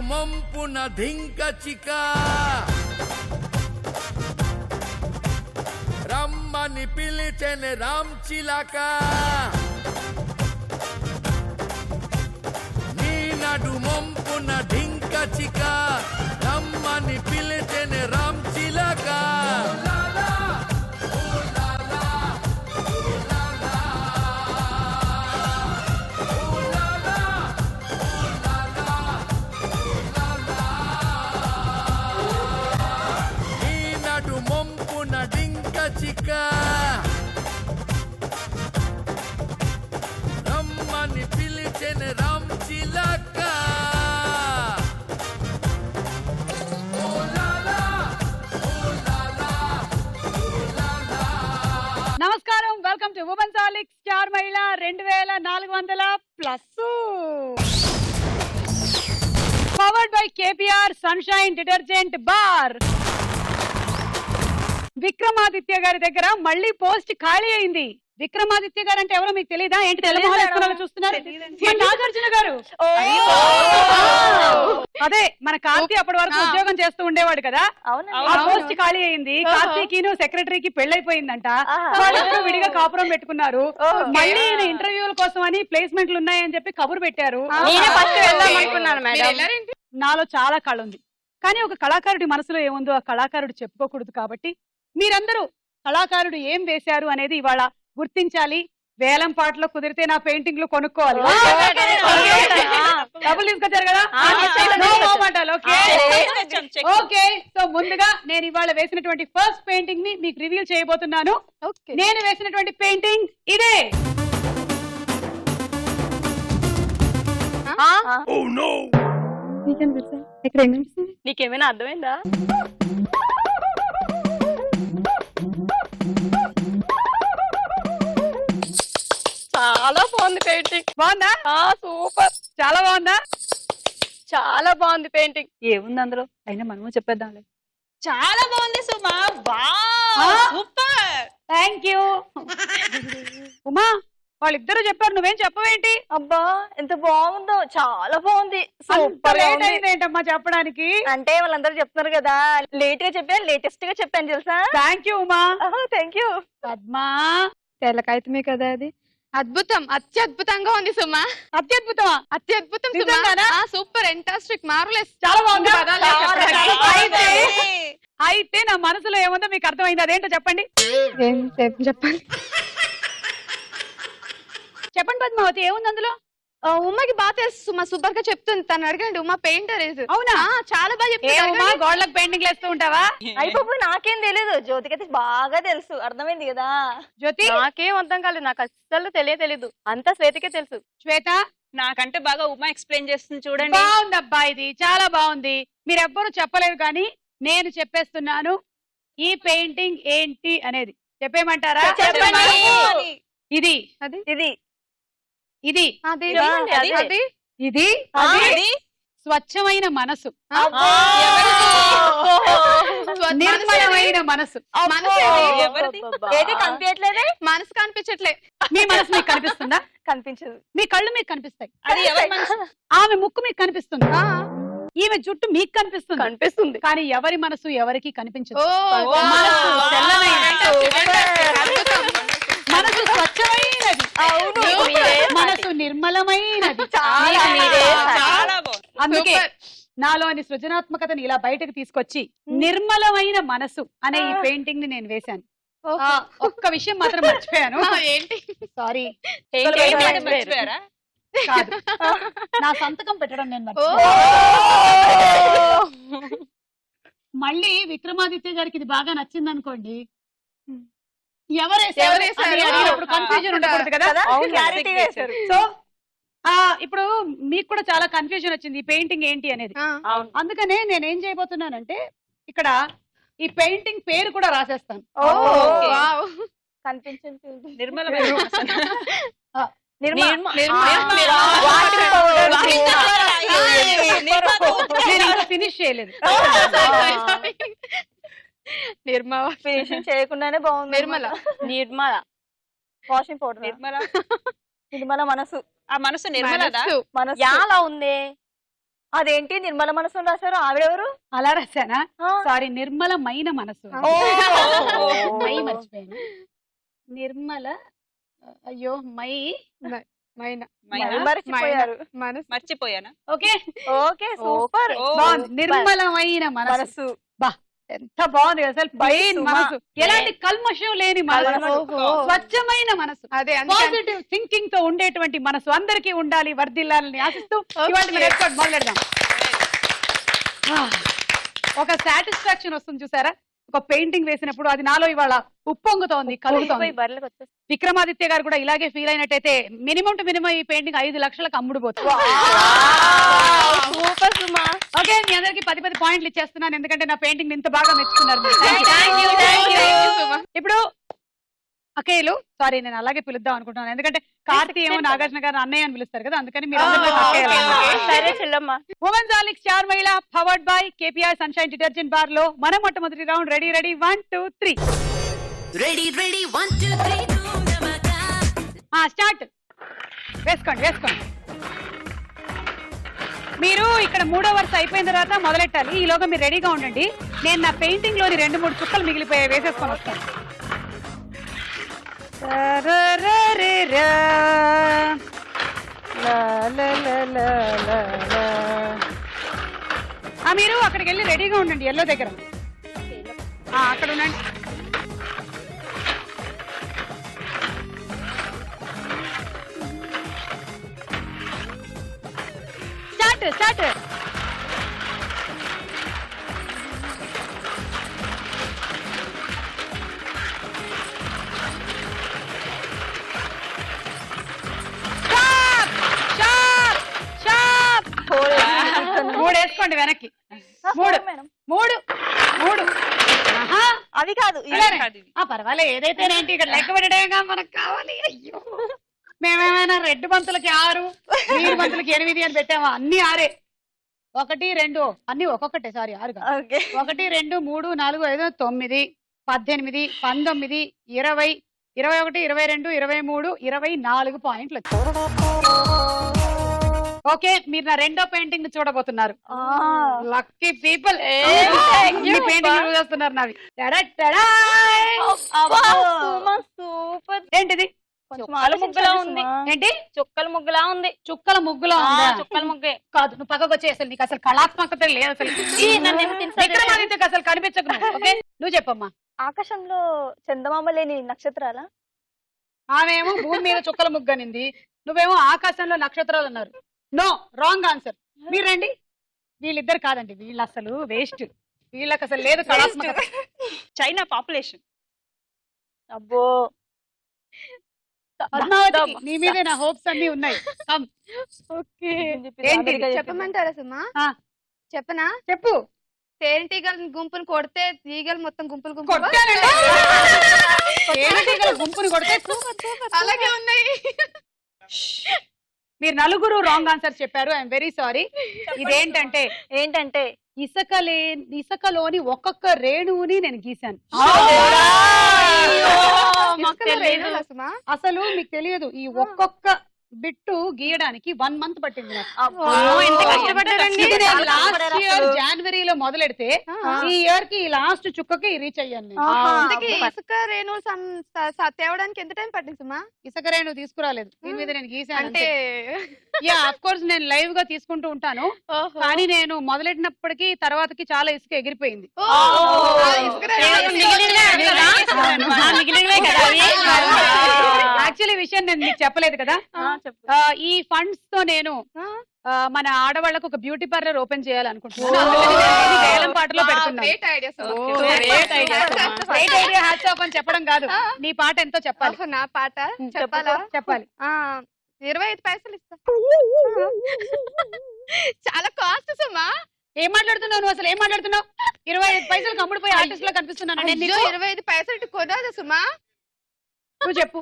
మొంపున ధింక చిక రమ్మని పిలిచెను రామ్ చిలక నీ నడు మొంపున ధింక చిక రమ్మని పిలిచెను రామ్ చిలక రమ్మని పిలిచెను రామ్ చిలక నమస్కారం, వెల్కమ్ టు ఉమెన్ సాలిక్ స్టార్ మహిళ 2400+. Powered by KPR sunshine detergent bar. Vikramaditya గారి దగ్గర మళ్ళీ పోస్ట్ ఖాళీ అయింది. విక్రమాదిత్య గారు అంటే ఎవరో మీకు తెలియదా? ఏంటి తెలంగాణ చూస్తున్నారు? నాగార్జున గారు. అదే మన కార్తీ అప్పటి వరకు ఉద్యోగం చేస్తూ ఉండేవాడు కదా, ఆ పోస్ట్ ఖాళీ అయింది. కార్తీకి సెక్రటరీకి పెళ్ళైపోయిందంట. వాళ్ళిద్దరూ విడిగా కాపురం పెట్టుకున్నారు. మళ్ళీ ఇంటర్వ్యూల కోసం అని ప్లేస్మెంట్లు ఉన్నాయని చెప్పి కబురు పెట్టారు. నాలో చాలా కళ ఉంది, కానీ ఒక కళాకారుడి మనసులో ఏముందో ఆ కళాకారుడు చెప్పుకోకూడదు. కాబట్టి మీరందరూ కళాకారుడు ఏం వేశారు అనేది ఇవాళ గుర్తించాలి. వేలం పాటలో కుదిరితే నా పెయింటింగ్లు కొనుక్కోవాలి. డబ్బులు తీసుకొచ్చారు కదా, ఓకే. సో ముందుగా నేను ఇవాళ వేసినటువంటి ఫస్ట్ పెయింటింగ్ ని మీకు రివీల్ చేయబోతున్నాను. నేను వేసినటువంటి పెయింటింగ్ ఇదే. నీకేమైనా అర్థమైందా? చాలా బాగుంది పెయింటింగ్. బాగుందా? సూపర్, చాలా బాగుందా? చాలా బాగుంది పెయింటింగ్. ఏముంది అందులో? అయినా మనము చెప్పేద్దాంలే. చాలా బాగుంది సుమా. Super, thank you. ఉమా, వాళ్ళిద్దరూ చెప్పారు, నువ్వేం చెప్పవేంటి? అబ్బా ఎంత బాగుందో, చాలా బాగుంది. సూపర్ ఏంటమ్మా చెప్పడానికి? అంటే వాళ్ళందరూ చెప్తున్నారు కదా, లేట్ గా చెప్పాను, లేటెస్ట్ గా చెప్పాను తెలుసా. Thank you Uma. Thank you. Padma, తెల్లకాయతమే కదా అది. అద్భుతం, అత్యద్భుతంగా ఉంది సుమా. అత్యద్భుతమా? అత్యద్భుతం, సూపర్, ఎంటాస్టిక్, మార్వెలస్. చాలా బాగుంది. అయితే నా మనసులో ఏముందో మీకు అర్థమైంది, అదేంటో చెప్పండి. చెప్పండి చెప్పండి పద్మావతి, ఏముంది అందులో? ఉమ్మకి బాగా తెలుసు సుమా, సూపర్ గా చెప్తుంది. తను అడగండి, ఉమా పెయింటర్. అవునా? చాలా బాగా చెప్తుంది. గోడలకు పెయింటింగ్ వేస్తూ ఉంటావా? అయిపోయి నాకేం తెలీదు, జ్యోతికైతే బాగా తెలుసు. అర్థమైంది కదా జ్యోతి? నాకేం అర్థం కాలేదు, నాకు అస్సలు తెలీదు. అంతా శ్వేతకే తెలుసు. శ్వేత? నాకంటే బాగా ఉమా ఎక్స్ప్లెయిన్ చేస్తుంది చూడండి. బాగుందబ్బా, ఇది చాలా బాగుంది. మీరెవ్వరూ చెప్పలేదు కానీ నేను చెప్పేస్తున్నాను. ఈ పెయింటింగ్ ఏంటి అనేది చెప్పేయమంటారా? ఇది ఇది ఇది ఇది స్వచ్ఛమైన మనసు, నిర్మలమైన మనసు. ఏది కనిపించట్లేదే? మనసు కనిపించట్లే. మీ మనసు మీకు కనిపిస్తుందా? కనిపించదు. మీ కళ్ళు మీకు కనిపిస్తాయి. అది ఎవరి మనసు? ఆమె ముక్కు మీకు కనిపిస్తుంది, ఈమె జుట్టు మీకు కనిపిస్తుంది. కానీ ఎవరి మనసు ఎవరికి కనిపించదు. మనసు తెల్లనైనది, మనసు స్వచ్ఛమైనది, మనసు నిర్మలమైనది. అందుకే నాలోని సృజనాత్మకతని ఇలా బయటకు తీసుకొచ్చి నిర్మలమైన మనసు అనే ఈ పెయింటింగ్ ని నేను వేశాను. ఒక్క విషయం మాత్రం మర్చిపోయాను. ఏంటి? సారీ, కాదు, నా సంతకం పెట్టడం నేను మళ్ళీ విక్రమాదిత్య గారికి ఇది బాగా నచ్చింది అనుకోండి, కన్ఫ్యూజన్ ఉండకూడదు కదా. సో ఇప్పుడు మీకు కూడా చాలా కన్ఫ్యూజన్ వచ్చింది ఈ పెయింటింగ్ ఏంటి అనేది. అందుకనే నేనేం చేయబోతున్నానంటే ఇక్కడ ఈ పెయింటింగ్ పేరు కూడా రాసేస్తాను. ఫినిష్ చేయలేదు, నిర్మల ఫినిషింగ్ చేయకుండానే బాగుంది. Nirmala washing powder. నిర్మల మనసు. ఆ మనసు నిర్మలదా? మనసు ఎలా ఉంది? అదేంటి నిర్మల మనసు రాశారు? ఆవిడెవరు? అలా రాశానా? ఆ. సారీ, నిర్మలమైన మనసు. ఓ. మై మర్చిపోయాను. నిర్మల, అయ్యో మై మైనా మర్చిపోయారు. మనసు మర్చిపోయానా? Okay okay super. బాగుంది. నిర్మలమైన మనసు. మనసు బా ఎంత బాగుంది అసలు. ప్లెయిన్ సుమా. మనసు, ఎలాంటి కల్మషం లేని మనసు, స్వచ్ఛమైన మనసు, అదే పాజిటివ్ థింకింగ్ తో ఉండేటువంటి మనసు అందరికీ ఉండాలి, వర్ధిల్లాలని ఆశిస్తూ ఇవాళ మన ఎపిసోడ్ మొదలెడదాం. ఒక సాటిస్ఫాక్షన్ వస్తుంది చూసారా, ఒక పెయింటింగ్ వేసినప్పుడు అది నాలో ఇవాళ ఉప్పొంగుతోంది, కలుగుతోంది. బర్రెలకు వచ్చేసి విక్రమాదిత్య గారు కూడా ఇలాగే ఫీల్ అయినట్టయితే మినిమం టు మినిమం ఈ పెయింటింగ్ 5 లక్షలకు అమ్ముడుపోతుంది. సూపర్ సుమా. ఓకే, మీ అందరికి 10 పాయింట్లు ఇచ్చేస్తున్నాను, ఎందుకంటే నా పెయింటింగ్ ఇంత బాగా మెచ్చుకున్నారు మీరు. ఇప్పుడు అకేలు, సారీ నేను అలాగే పిలుద్దాం అనుకుంటున్నాను, ఎందుకంటే కార్తీ ఏమో నాగార్జున గారు అన్నయ్య అని పిలుస్తారు కదా, అందుకని మీరు సరే చెల్లమ్మ. ఉమెన్స్ ఆలిక్ స్టార్ మహిళ powered by KPR sunshine detergent bar లో మన మొట్టమొదటి రౌండ్. Ready 1 2 3 ready 1 2 3 start. వేసుకోండి. మీరు ఇక్కడ 3వ వరుస అయిపోయిన తర్వాత మొదలెట్టాలి. ఈలోగా మీరు రెడీగా ఉండండి. నేను నా పెయింటింగ్ లోని 2-3 చుక్కలు మిగిలిపోయాయి, వేసేసుకొని వస్తాను. మీరు అక్కడికి వెళ్ళి రెడీగా ఉండండి, ఎల్లో దగ్గర అక్కడ ఉండండి. స్టార్ట్. మూడు వేసుకోండి వెనక్కి. మూడు. అది కాదు పర్వాలే, ఏదైతేనేంటి, ఇక్కడ లెక్క పెట్టడమేగా మనకు కావాలి. అయ్యో, మేమేమైనా రెడ్ బంతులకి 6, గ్రీన్ బంతులకి 8 అని పెట్టామా? అన్ని 6, 1 2 అన్ని ఒక్కొక్కటే. సారీ 6 కాదు. 1 2 3 4 5 9 18 19 20 21 22 23 24 పాయింట్లు వచ్చాయి. ఓకే, మీరు నా రెండో పెయింటింగ్ చూడబోతున్నారు. లక్కీ పీపుల్, పెయింటింగ్ చూస్తున్నారు నావి. సూపర్. ఏంటిది? చుక్కల ముగ్గులా ఉంది. ఏంటి? చుక్కల ముగ్గులా ఉంది. చుక్కల ముగ్గులా ఉందా? చుక్కల ముగ్గే కాదు, నువ్వు పక్కకు వచ్చి అసలు నీకు అసలు కళాత్మకత లేదు అసలు. విక్రమాదిత్యకు అసలు కనిపించకు నువ్వు. ఓకే, నువ్వు చెప్పమ్మా. ఆకాశంలో చందమామ లేని నక్షత్రాలా? ఆమెమో భూమి మీద చుక్కల ముగ్గు అనింది, నువ్వేమో ఆకాశంలో నక్షత్రాలు అన్నారు. No, wrong answer. మీరు రండి. వీళ్ళిద్దరు కాదండి, వీళ్ళు అసలు వేస్ట్. వీళ్ళకి అసలు లేదు కళాత్మకత. China population. అబ్బో, పద్మావతి, నీ మీదే నా హోప్స్ అన్ని ఉన్నాయి. ఓకే, ఏంటి చెప్పమంటారా సుమా? చెప్పనా? చెప్పు. తేనెటీగల గుంపును కొడితే ఈగలు మొత్తం గుంపులు గుంపుని కొడితే అలాగే ఉన్నాయి. మీరు నలుగురు రాంగ్ ఆన్సర్ చెప్పారు. I'm very sorry. ఏంటంటే ఇసుకలోని ఒక్కొక్క రేణువుని నేను గీశాను. అసలు మీకు తెలియదు, ఈ ఒక్కొక్క బిట్టు గీయడానికి 1 మంత్ పట్టింది నాకు. లాస్ట్ ఇయర్ జనవరిలో మొదలెడితే ఈ ఇయర్ కి లాస్ట్ చుక్కకి రీచ్ అయ్యాను. ఇసుక రేణువులు తేవడానికి ఎంత టైం పట్టింది సుమా? ఇసుక రేణువు తీసుకురాలేదు, దీని మీద నేను గీసాను. అంటే అఫ్ కోర్స్ నేను లైవ్ గా తీసుకుంటూ ఉంటాను, కానీ నేను మొదలెట్టినప్పటికీ తర్వాతకి చాలా ఇసుక ఎగిరిపోయింది. యాక్చువల్లీ విషయం నేను మీకు చెప్పలేదు కదా. ఈ ఫండ్స్ తో నేను మన ఆడవాళ్ళకు ఒక బ్యూటీ పార్లర్ ఓపెన్ చేయాలనుకుంటున్నాను. వేలం పాటలో పెడుతున్నాను. చెప్పడం కాదు, నీ పాట ఎంతో చెప్పాలి. నా పాట చెప్పాలి. 25 పైసలు ఇస్తా. చాలా కాస్ట్ సుమా. ఏం మాట్లాడుతున్నావు నువ్వు? అసలు ఏం మాట్లాడుతున్నావు? 25 పైసలు అమ్ముడిపోయి ఆర్టిస్ట్ లో కనిపిస్తున్నాను. 25 పైసలు కొదాదా సుమా? నువ్వు చెప్పు.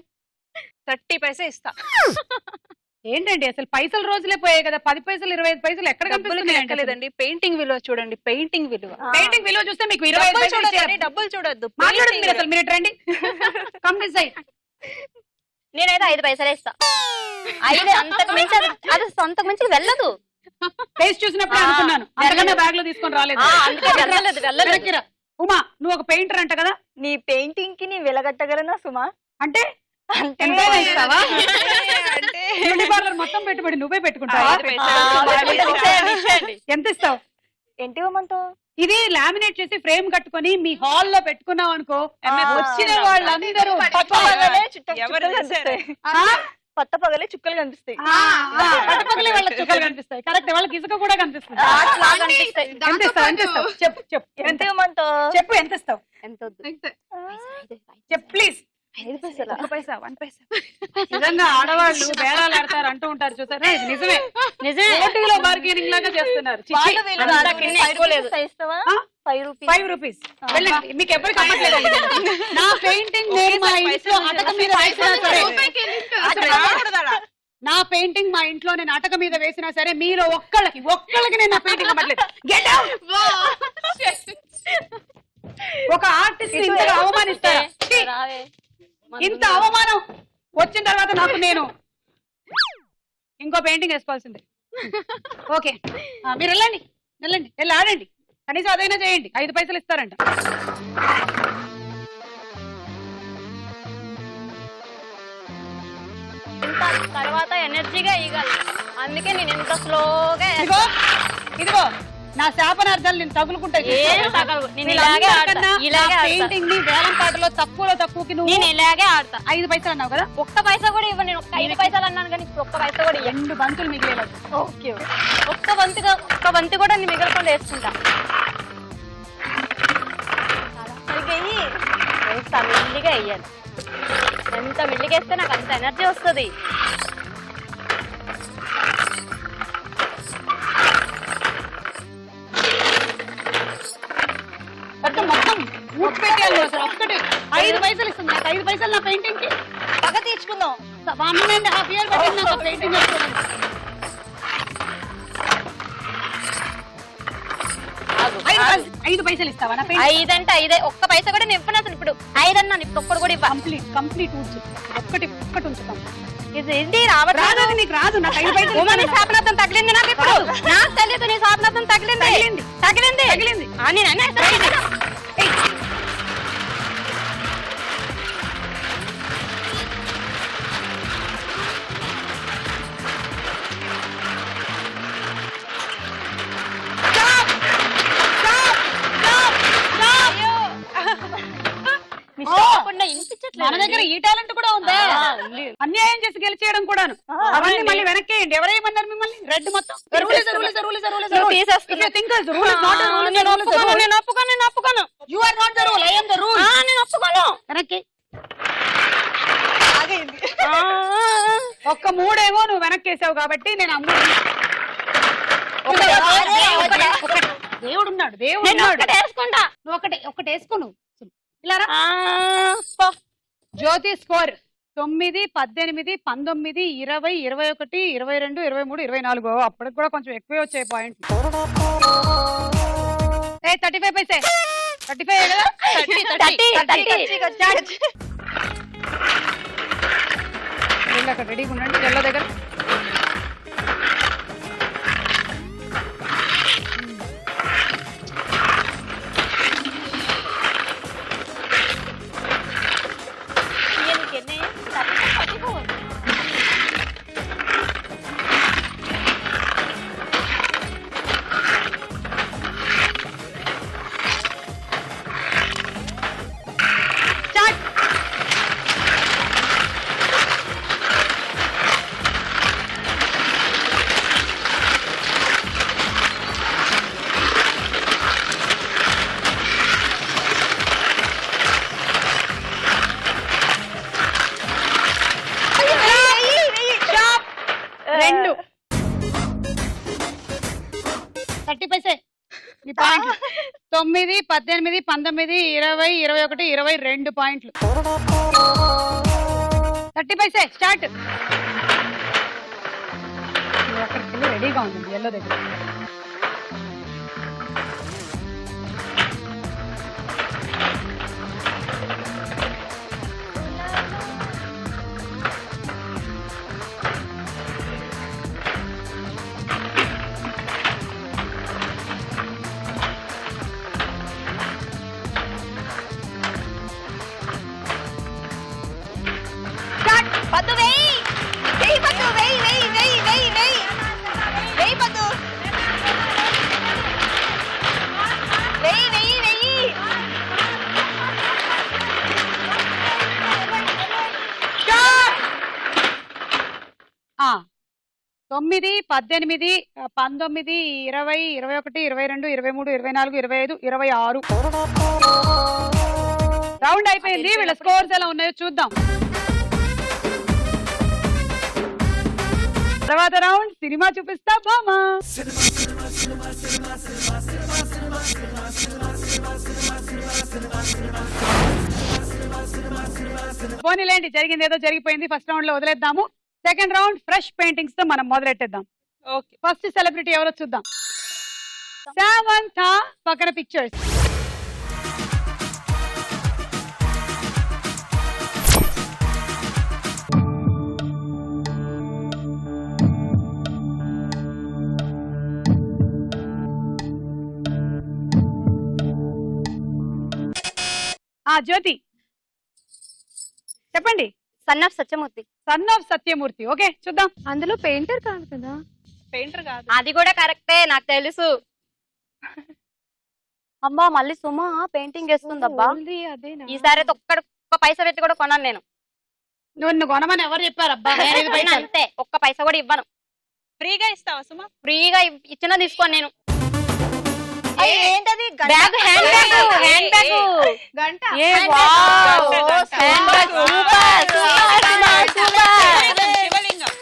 30 పైసే ఇస్తా. ఏంటండి అసలు పైసలు రోజులే పోయాయి కదా, 10 పైసలు 25 పైసలు ఎక్కడ కనిపిస్తున్నాయండి? పెయింటింగ్ విలువ చూడండి, పెయింటింగ్ విలువ చూస్తే మీకు 25 పైసలు. డబ్బులు చూడొద్దు, మాట్లాడండి మీరు అసలు. మీరు రండి, కమ్ దిస్ సైడ్. నేనైతే 5 పైసలే ఇస్తా. 5 అంతకు మించి అది అంతకు మించి వెళ్ళదు. ఫేస్ చూసినప్పుడు అనుకున్నాను అందుకని బ్యాగ్ లో తీసుకొని రాలేదు. అందుకే వెళ్ళలేదు. వెనక్కిరా. ఉమా నువ్వు ఒక పెయింటర్ అంట కదా, నీ పెయింటింగ్ కి నీ వెలగట్టగలనా సుమా? అంటే అంటే ఎంతైనా ఇస్తావా? బ్యూటీ పార్లర్ మొత్తం పెట్టుబడి నువ్వే పెట్టుకుంటావా? ఎంత ఇస్తావు? ఏంటి ఇవ్వమంటావు? ఇది లామినేట్ చేసి ఫ్రేమ్ కట్టుకొని మీ హాల్ లో పెట్టుకున్నావు అనుకో, వచ్చిన వాళ్ళందరూ పట్ట పగలే చుక్కలు కనిపిస్తాయి. పట్టుపక్కలే వాళ్ళ చుక్కలు కనిపిస్తాయి. కరెక్ట్, వాళ్ళకి ఇసుక కూడా కనిపిస్తుంది. ఎంత ఇస్తావు? ఎంత ఇస్తావు? చెప్పు చెప్పు. ఎంత ఇవ్వమంటావు? చెప్పు ఎంత ఇస్తావు? ఎంత వద్దు? చెప్పు ప్లీజ్. 5 పైసలు. 1 పైసా 1 పైసా. నిజంగా ఆడవాళ్ళు బేరాలు ఆడతారు అంటూ ఉంటారు చూసారా, ఇది నిజమే. ఓటీలో బార్గెనింగ్ లాగా చేస్తున్నారు. ఇస్తావా? 5 రూపీస్. వెళ్ళండి, మీకు ఎవరికి అమ్మట్లేదు. నా పెయింటింగ్ నేను మా ఇంట్లో అటక మీద వేసినా సరే, నా పెయింటింగ్ మా ఇంట్లో నేను అటక మీద వేసినా సరే మీలో ఒక్కళ్ళకి నేను నా పెయింటింగ్ అమ్మట్లేదు. Get out. ఒక ఆర్టిస్ట్ ఇంతగా అవమానిస్తారా? ఇంత అవమానం వచ్చిన తర్వాత నాకు నేను ఇంకో పెయింటింగ్ వేసుకోవాల్సిందే. ఓకే మీరు వెళ్ళండి వెళ్ళి ఆడండి, కనీసం అదైనా చేయండి. 5 పైసలు ఇస్తారంట. తర్వాత ఎనర్జీగా ఇవ్వాలి, అందుకే నేను ఎంత స్లోగా. ఇదిగో నా శాపనార్థాలు నేను తగులుకుంటా. పెయింటింగ్ ని వేలం పాటలో తక్కువకి నువ్వు నేను ఇలాగే ఆడతా. 5 పైసలు అన్నావు కదా, 1 పైసా కూడా ఇవ్వ. నేను 5 పైసలు అన్నాను కానీ 1 పైసా కూడా 2 బంతులు మిగిలేదు. ఓకే, ఒక్క బంతి కూడా నేను మిగలకుండా వేసుకుంటా. సరిగ్గా మెల్లిగా వేయాలి. ఎంత మెల్లిగా వేస్తే నాకు అంత ఎనర్జీ వస్తుంది. మొత్తం ఊపి పెట్టాలి. ఒక్కటి 5 పైసలు ఇస్తుంది నాకు. 5 పైసలు నా పెయింటింగ్ కి పగ తీర్చుకుందాం. 1.5 years పట్టింది నాకు పెయింటింగ్ వేసుకోవడం. 5 పైసలు ఇస్తావా నా పెయింటింగ్? 5 అంటే 5. 1 పైసా కూడా నేను ఇవ్వను అసలు. ఇప్పుడు 5 అన్నాను, ఇప్పుడు ఒక్కడు కూడా ఇవ్వ. కంప్లీట్ ఉంచు. ఒక్కటి ఉంచుతాం. ఇది రాదు, నీకు రాదు. నాకు 5 పైసలు. శాపనార్థం తగిలింది నాకు. ఇప్పుడు నాకు తెలియదు నీ శాపనార్థం తగిలింది. మన దగ్గర ఈ టాలెంట్ కూడా ఉందా? అన్యాయం చేసి గెలిచేయడం కూడాను. అవన్నీ మళ్ళీ వెనక్కేయండి. ఎవరేమన్నారు మిమ్మల్ని? రెడ్ మొత్తం వెనక్కి. ఒక్క 3 ఏమో నువ్వు వెనక్కేసావు కాబట్టి నేను దేవుడు ఉన్నాడు. నువ్వు ఒకటి వేసుకో. నువ్వు ఇలా జ్యోతి స్కోర్ 9, 18, 19, 20, 21, 22, 23, 24. అప్పటికి కూడా కొంచెం ఎక్కువే వచ్చాయి పాయింట్లు. 35 పైసే. 35 కదా. అక్కడ రెడీగా ఉండండి జల్ల దగ్గర. నీ పాయింట్లు 9, 18, 19, 20, 21, 22 పాయింట్లు. 30 పైసే స్టార్ట్. అక్కడికి వెళ్ళి రెడీగా ఉంది ఎల్లో దగ్గర. 9, 18, 19, 20, 21, 22, 23, 24, 25, 26 రౌండ్ అయిపోయింది. వీళ్ళ స్కోర్స్ ఎలా ఉన్నాయో చూద్దాం. తర్వాత రౌండ్ సినిమా చూపిస్తా బామా. పోనీలేండి, జరిగింది ఏదో జరిగిపోయింది. ఫస్ట్ రౌండ్ లో వదిలేద్దాము. సెకండ్ రౌండ్ ఫ్రెష్ పెయింటింగ్స్ తో మనం మొదలెట్టేద్దాం. ఓకే. ఫస్ట్ సెలబ్రిటీ ఎవరో చూద్దాం. సామంత పక్కన పిక్చర్స్. జ్యోతి చెప్పండి. Son of Satyamurthy. Son of Satyamurthy. Okay చూద్దాం. అందులో పెయింటర్ కాదు కదా? పెయింటర్ కాదు. అది కూడా కరెక్టే, నాకు తెలుసు. అమ్మా మళ్ళీ సుమ పెయింటింగ్ వేస్తుందబ్బా. ఓన్లీ అదేనా? ఈసారి అయితే ఒక్క పైసా పెట్టి కూడా కొనాను నేను. నువ్వు కొనమని ఎవరు చెప్పారబ్బా? అయినా అంతే, ఒక్క పైసా కూడా ఇవ్వను. ఫ్రీగా ఇస్తావా సుమా? ఫ్రీగా ఇచ్చినా తీసుకోను నేను. ఏంటది? Bag, hand bag, hand bag. గంట. ఏ wow, hand bag super super super. శివలింగం.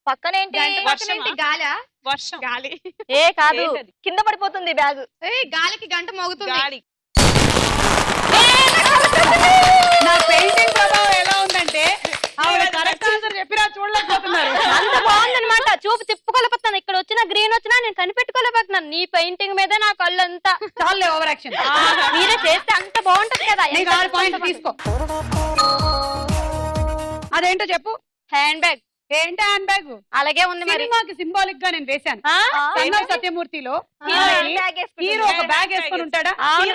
పక్కనేంటి? వర్షమా? గాలా? వర్షం. గాలి. ఏ కాదు, ఏంటది? కింద పడిపోతుంది బ్యాగ్. గాలికి గంట మోగుతుంది. గాలి. నా పెయింటింగ్ ప్రభావం ఎలా ఉందంటే ఆవిడ కరెక్ట్ ఆన్సర్ చెప్పినా చూడలేకపోతున్నారు. అంత బాగుందన్నమాట. చూపు తిప్పుకోలేకపోతున్నాను. ఇక్కడ వచ్చిన గ్రీన్ వచ్చినా నేను కనిపెట్టుకోలేకపోతున్నాను. నీ పెయింటింగ్ మీద నా కళ్ళు అంతా. చాలే ఓవర్ యాక్షన్. మీరే చేస్తే అంత బాగుంటది కదా. నీకు 6 పాయింట్లు తీసుకో. అదేంటో చెప్పు. Hand bag. ఏంటి హ్యాండ్ బ్యాగ్? అలాగే ఉంది మరి. సినిమాకి సింబాలిక్ గా నేను వేశాను. ఆ? సన్ ఆఫ్ సత్యమూర్తిలో హీరో ఒక బ్యాగ్ వేసుకొని ఉంటాడా? అవును.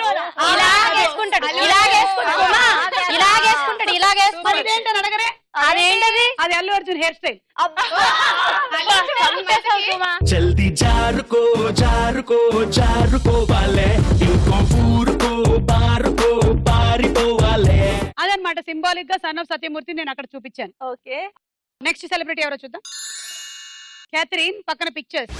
ఇలాగేసుకుంటాడు, ఇలాగేసుకుంటాడు, ఇలాగేసుకుంటాడు, ఇలాగేసుకుంటాడు. మరి ఇదేంటని అడగరే? అదేంటది? అది అల్లు అర్జున్ హెయిర్ స్టైల్. చంపేశావు సుమా. जल्दी जारुको जारुको जारुको वाले इनको पूरको बारुको बारिको वाले. అదనమాట సింబాలిక్ గా సన్ ఆఫ్ సత్యమూర్తి నేను అక్కడ చూపించాను. ఓకే. నెక్స్ట్ సెలబ్రిటీ ఎవరో చూద్దాం. క్యాథరిన్ పక్కన పిక్చర్స్.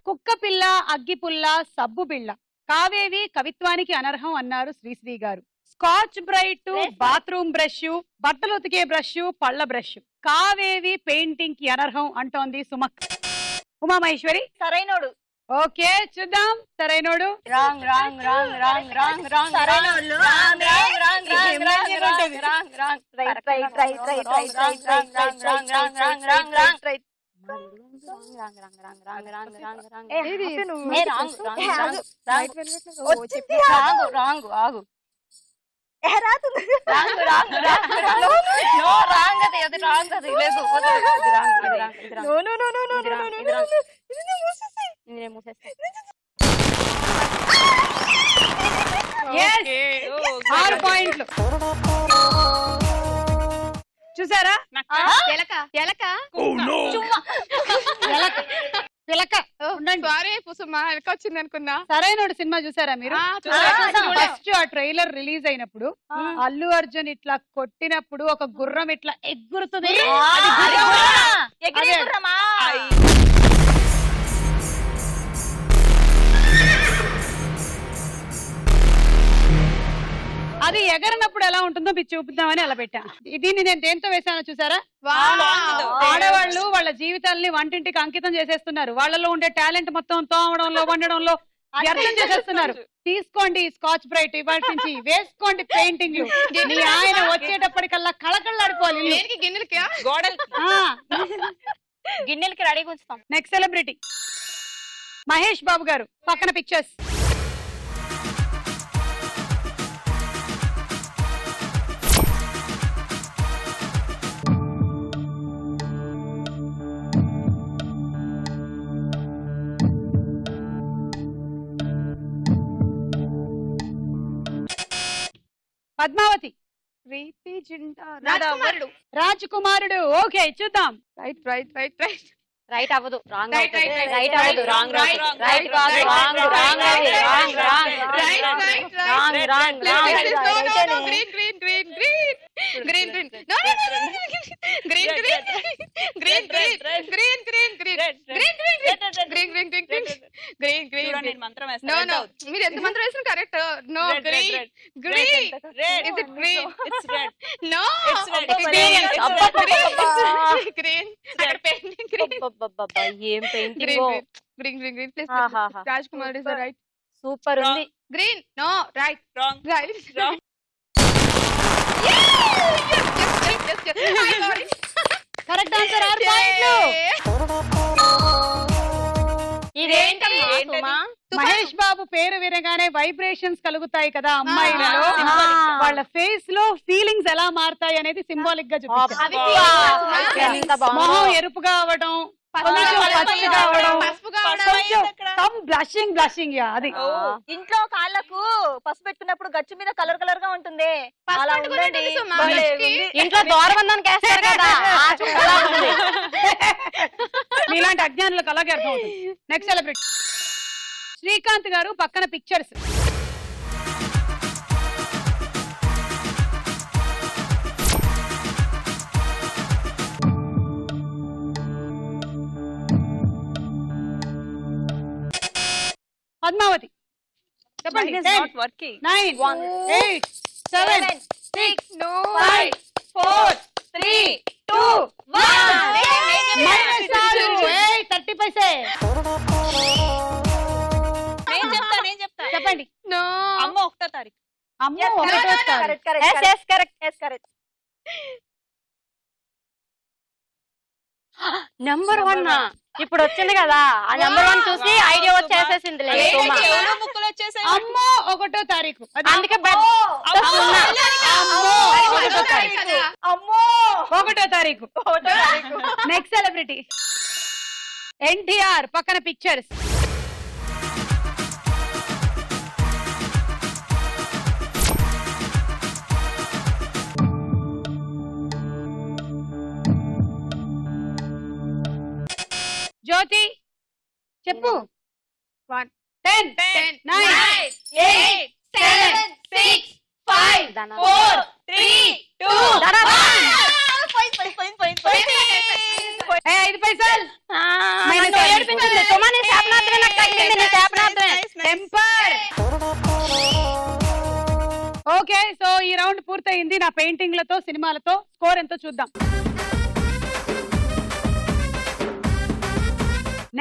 కుక్క పిల్ల, అగ్గి పుల్ల, సబ్బు బిళ్ళ, కావేవి కవిత్వానికి అనర్హం అన్నారు శ్రీశ్రీ గారు. స్కాచ్ బ్రైట్, బాత్రూమ్ బ్రష్, బట్టలు ఉతికే బ్రష్, పళ్ళ బ్రష్. కావేవి పెయింటింగ్ కి అనర్హం అంటోంది సుమక్. ఉమామహేశ్వరి సరైనోడు. ఓకే చూద్దాం. సరైనోడు. Wrong wrong wrong wrong wrong wrong సరైనోడు. Wrong wrong wrong wrong wrong wrong wrong wrong right right right right right right wrong wrong wrong wrong wrong wrong wrong right. Wrong wrong wrong wrong wrong wrong wrong. ఏ wrong wrong wrong wrong ఆగు. Wrong wrong wrong no wrong అది అది wrong అది లేదు. ఇది wrong ఇది wrong ఇది wrong. No no no no no no no no. ఇది మూసేస్తా. Yes. 6 పాయింట్లు. చూసారా? ఎలక. ఎలక. పిలక. ఉండండి. సారీ పుసుమా, ఎలక వచ్చింది అనుకున్నా. సరైనోడు సినిమా చూసారా మీరు? చూసాం. ఫస్ట్ ఆ ట్రైలర్ రిలీజ్ అయినప్పుడు అల్లు అర్జున్ ఇట్లా కొట్టినప్పుడు ఒక గుర్రం ఇట్లా ఎగురుతుంది. అది ఎగరనప్పుడు ఎలా ఉంటుందో మీకు చూపిద్దామని అలా పెట్టా. దీన్ని నేను దేంతో వేసానో చూసారా? ఆడవాళ్ళు వాళ్ళ జీవితాల్ని వంటింటికి అంకితం చేసేస్తున్నారు. వాళ్ళలో ఉండే టాలెంట్ మొత్తం తోమడంలో, వండడంలో వ్యర్థం చేసేస్తున్నారు. తీసుకోండి స్కాచ్ బ్రైట్, ఇవాళ నుంచి వేసుకోండి పెయింటింగ్. మీ ఆయన వచ్చేటప్పటికల్లా కళకళలాడిపోవాలి. గిన్నెలకి గోడలు. గిన్నెలకి రెడీగా ఉంచుతాం. నెక్స్ట్ సెలబ్రిటీ మహేష్ బాబు గారు పక్కన పిక్చర్స్. పద్మావతి ప్రీతి జింటా నాదా రాజకుమారుడు. రాజ్ కుమారుడు. ఓకే చూద్దాం. Right right right right right అవ్వదు, wrong Right, right, right, right right, అవ్వదు, రాంగ్ right, రైట్ right, కాదు, right, wrong right, wrong right, wrong right, wrong right, right, right, right. Wrong wrong No, wrong no, no, green, green, green, green. Green, green. No, no, no, no, no. Green, green. Green, green. Green, green, green. Green, green, green. Green, green, green, green. Green, green, చూడండి, green. నేను మంత్రం వేస్తాను. No, Red no. అవుతుంది. మీరు ఎంత మంది వేసిన correct. No, Red, red, green. red. Green. Red. Is it green? It's red. No. It's red. It's Green. green. అబ్బా, Green. అబ్బా. It's green. అక్కడ painting green. అబ్బబ్బబ్బబ్బా, ఏం Green, painting green. Green, green, green. Please, please, ఆహాహా. please. Rajkumar is the right. Super ఉంది. Green. No, right. Wrong. Right. Wrong. Yes, yes, yes, yes. I got it. Correct answer 6 పాయింట్లు. ఇదేంటమ్మా సుమా? మహేష్ బాబు పేరు వినగానే vibrations కలుగుతాయి కదా అమ్మాయిలలో. ఆ. వాళ్ళ ఫేస్ లో ఫీలింగ్స్ ఎలా మారుతాయి అనేది సింబాలిక్ గా చూపించారు. అబ్బా, ఎంత బాగుందో. మొహం ఎరుపుగా అవడం, కొంచెం పచ్చగా అవడం, పసుపుగా అవడం. కొంచెం some blushing యా అది. ఆ. ఇంట్లో కాళ్ళకు పసుపు పెట్టుకున్నప్పుడు గచ్చు మీద కలర్ కలర్ గా ఉంటుంది. పసుపు అలా అంటుకునే ఉండండి. తెలుసు మా భలే మనిషికి. ఉంది. ఇంట్లో దూరబంధానికి వేస్తారు కదా, ఆ చుక్కలా ఉంది. మీలాంటి అజ్ఞానులకు అలాగే అర్థం అవుతుంది. నెక్స్ట్ సెలబ్రిటీ శ్రీకాంత్ గారు పక్కన పిక్చర్స్. పద్మావతి చెప్పండి. Mine is not working. 9 8 7 6 No. 5 4 3 2 1 minus 4 30 paise. నేను చెప్తా. చెప్పండి. No. అమ్మ 1వ తారీఖు. అమ్మ Yes, ఒకటో correct, తారీఖు. correct, correct, Yes, correct. yes, correct. Yes, correct. Number 1 ఇప్పుడు వచ్చింది కదా, ఆ నెంబర్ 1 చూసి ఐడియా వచ్చేసేసింది. చెవులు ముక్కులు వచ్చేసాయి. అమ్మ ఒకటో తారీఖు. అది అందుకే బెడ్ అమ్మో ఒకటో తారీఖు. కదా. అమ్మో ఒకటో తారీఖు. నెక్స్ట్ సెలబ్రిటీ ఎన్టీఆర్ పక్కన పిక్చర్స్. జ్యోతి చెప్పు. 1 10 10 9 8 7 6 5 4 3 2 5 పైసలు. ఏడిపించింది సుమా, నీ శాపనార్థమే నాకు తగిలింది, నీ శాపనార్థమే. టెంపర్. ఓకే సో ఈ రౌండ్ పూర్తయింది. నా పెయింటింగ్లతో సినిమాలతో స్కోర్ ఎంతో చూద్దాం.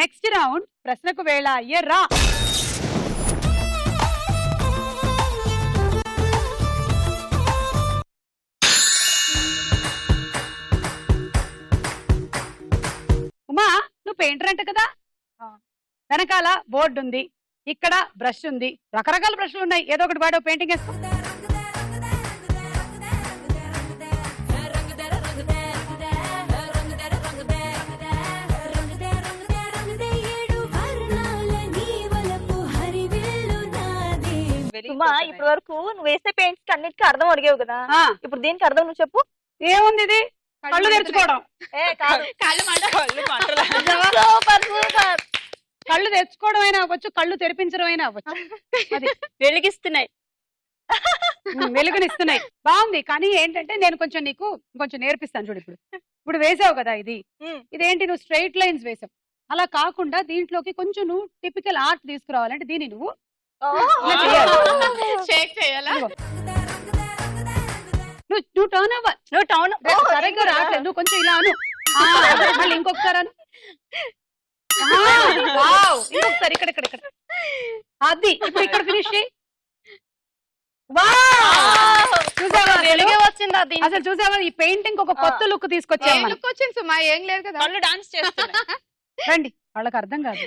నెక్స్ట్ రౌండ్ ప్రశ్నకు వేళ అయ్యరా. ఉమా నువ్వు పెయింటర్ అంట కదా, వెనకాల బోర్డు ఉంది, ఇక్కడ బ్రష్ ఉంది, రకరకాల బ్రష్లు ఉన్నాయి. ఏదో ఒకటి వాడు పెయింటింగ్ వేసుకో. సుమా ఇప్పటి వరకు నువ్వు వేసే పెయింట్స్ అన్నిటికీ అర్థం అడిగావు కదా, ఆ, ఇప్పుడు దీనికి అర్థం నువ్వు చెప్పు. ఏముంది ఇది? కళ్ళు తెరుచుకోవడం. ఏ కాదు. కాళ్ళు మంట. కళ్ళు మంటలు. Super super. కళ్ళు తెరుచుకోవడం అయినా అవ్వచ్చు, కళ్ళు తెరిపించడం అయినా అవ్వచ్చు. అది వెలిగిస్తున్నాయి. వెలుగునిస్తున్నాయి. బాగుంది. కానీ ఏంటంటే నేను కొంచెం నీకు కొంచెం నేర్పిస్తాను చూడు. ఇప్పుడు వేసావు కదా ఇది, ఇదేంటి నువ్వు స్ట్రైట్ లైన్స్ వేసావు. అలా కాకుండా దీంట్లోకి కొంచెం నువ్వు టిపికల్ ఆర్ట్ తీసుకురావాలంటే దీన్ని నువ్వు ఇలా చేయాలి. షేక్ చేయాలా? ఇదిగో. నువ్వు టర్న్ అవ్వ. నువ్వు టౌన్ సరిగ్గా రావట్లేదు. నువ్వు కొంచెం ఇలా అను. మళ్ళీ ఇంకొకసారి అను. ఇంకొకసారి ఇక్కడ ఇక్కడ ఇక్కడ. అది ఇప్పుడు ఇక్కడ ఫినిష్ చేయి. చూసావా వెలుగే వచ్చిందా దీనికి? అసలు చూసావా ఈ పెయింటింగ్ ఒక కొత్త లుక్ తీసుకొచ్చాము ఏం మనం. లుక్ వచ్చింది సుమా? ఏం లేదు కదా. కళ్ళు డాన్స్ చేస్తున్నాయి. రండి, వాళ్ళకి అర్థం కాదు.